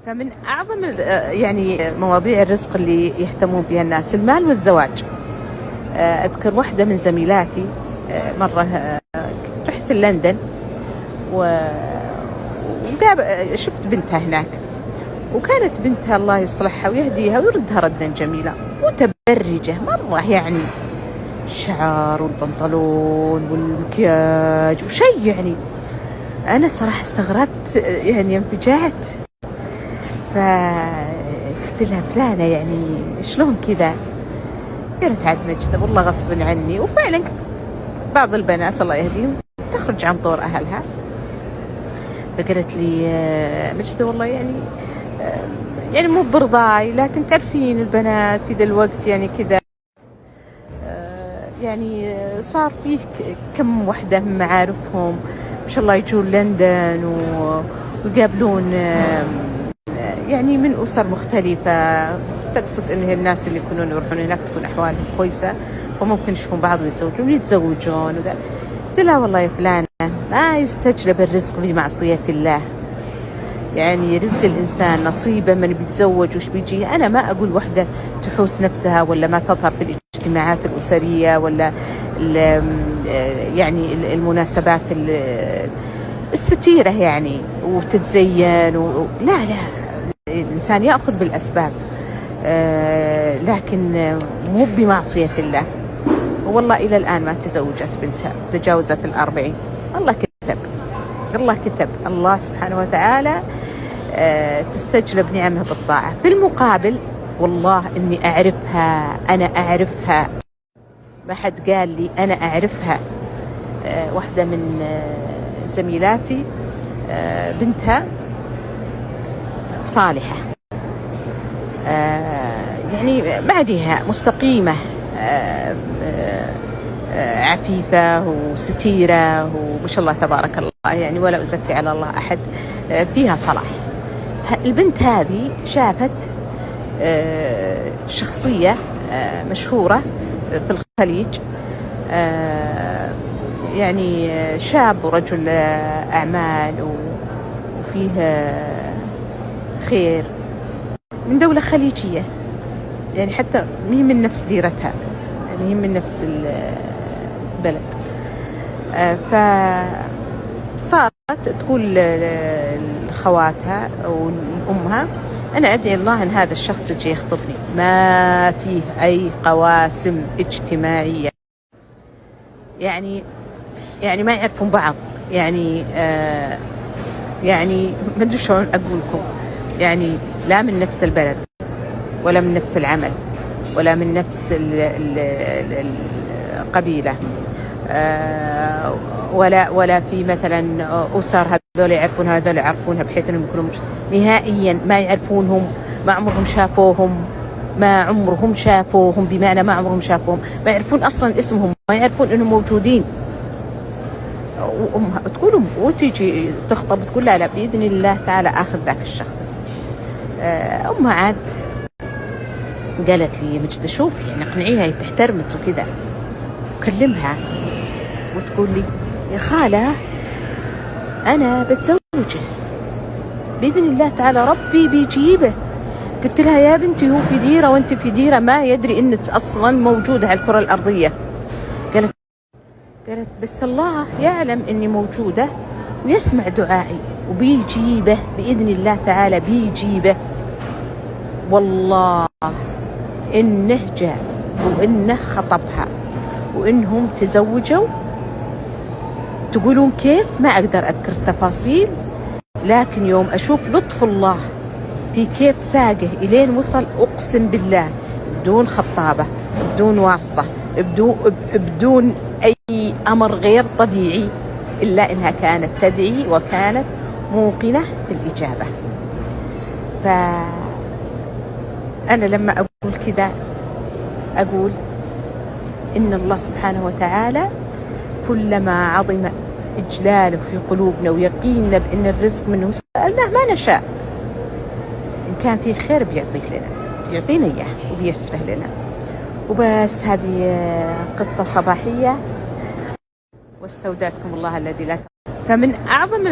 فمن أعظم يعني مواضيع الرزق اللي يهتمون فيها الناس المال والزواج. أذكر واحدة من زميلاتي مرة رحت لندن شفت بنتها هناك، وكانت بنتها الله يصلحها ويهديها ويردها ردا جميلا، متبرجة مرة، يعني الشعر والبنطلون والمكياج وشي، يعني أنا صراحة استغربت، يعني انفجعت. فقلت لها فلانة يعني شلون كذا؟ قالت عاد مجدة والله غصب عني. وفعلا بعض البنات الله يهديهم تخرج عن طور أهلها. فقالت لي مجدة والله يعني مو برضاي، لكن تعرفين البنات في ذا الوقت يعني كذا، يعني صار فيه كم وحدة من معارفهم ما شاء الله يجون لندن ويقابلون يعني من أسر مختلفة. تقصد إن الناس اللي يكونون يروحون هناك تكون أحوالهم كويسة وممكن يشوفون بعض ويتزوجون وذا. قلت لها والله يا فلانة ما يستجلب الرزق بمعصية الله، يعني رزق الإنسان نصيبه من بيتزوج وش بيجي. أنا ما أقول وحدة تحوس نفسها ولا ما تظهر في الاجتماعات الأسرية ولا يعني المناسبات الستيرة يعني وتتزين لا الإنسان يأخذ بالأسباب، لكن مو بمعصية الله. والله إلى الآن ما تزوجت بنتها، تجاوزت 40. الله كتب الله سبحانه وتعالى تستجلب نعمه بالطاعة. في المقابل والله إني أنا أعرفها، ما حد قال لي، أنا أعرفها. واحدة من زميلاتي بنتها صالحة، يعني معديها مستقيمة، عفيفة وستيرة وما شاء الله تبارك الله، يعني ولا أزكي على الله أحد، فيها صلاح. البنت هذه شافت شخصية مشهورة في الخليج، يعني شاب ورجل أعمال وفيه خير، من دولة خليجية، يعني حتى مي من نفس ديرتها، يعني هي من نفس البلد. فصارت تقول لخواتها وأمها أنا أدعي الله أن هذا الشخص يجي يخطبني، ما فيه أي قواسم اجتماعية، يعني ما يعرفون بعض، يعني ما أدري شلون أقول لكم، يعني لا من نفس البلد ولا من نفس العمل ولا من نفس القبيلة، ولا في مثلا أسر هذول يعرفون هذول يعرفونها، بحيث أنهم يكونوا نهائيا ما يعرفونهم، ما عمرهم شافوهم، بمعنى ما عمرهم شافوهم، ما يعرفون أصلا اسمهم، ما يعرفون أنهم موجودين. وأمها تقول وتيجي تخطب تقول لا بإذن الله تعالى آخذ ذاك الشخص. أمها عاد قالت لي مجد شوفي يعني اقنعيها تحترمت وكذا، وكلمها وتقول لي يا خالة أنا بتزوجه بإذن الله تعالى، ربي بيجيبه. قلت لها يا بنتي هو في ديرة وانت في ديرة، ما يدري انك اصلا موجودة على الكرة الارضية. قالت بس الله يعلم اني موجودة ويسمع دعائي وبيجيبه بإذن الله تعالى، بيجيبه. والله إنه جاء وإنه خطبها وإنهم تزوجوا. تقولون كيف؟ ما أقدر أذكر التفاصيل، لكن يوم أشوف لطف الله في كيف ساقه إلين وصل، أقسم بالله بدون خطابة، بدون واسطة، بدون أي أمر غير طبيعي، إلا إنها كانت تدعي وكانت موقنة بالإجابة. فأنا لما أقول كذا أقول إن الله سبحانه وتعالى كلما عظم إجلاله في قلوبنا ويقيننا بأن الرزق منه سألناه ما نشاء، إن كان فيه خير بيعطينا إياه وبيسره لنا. وبس هذه قصة صباحية، واستودعتكم الله الذي لا. فمن أعظم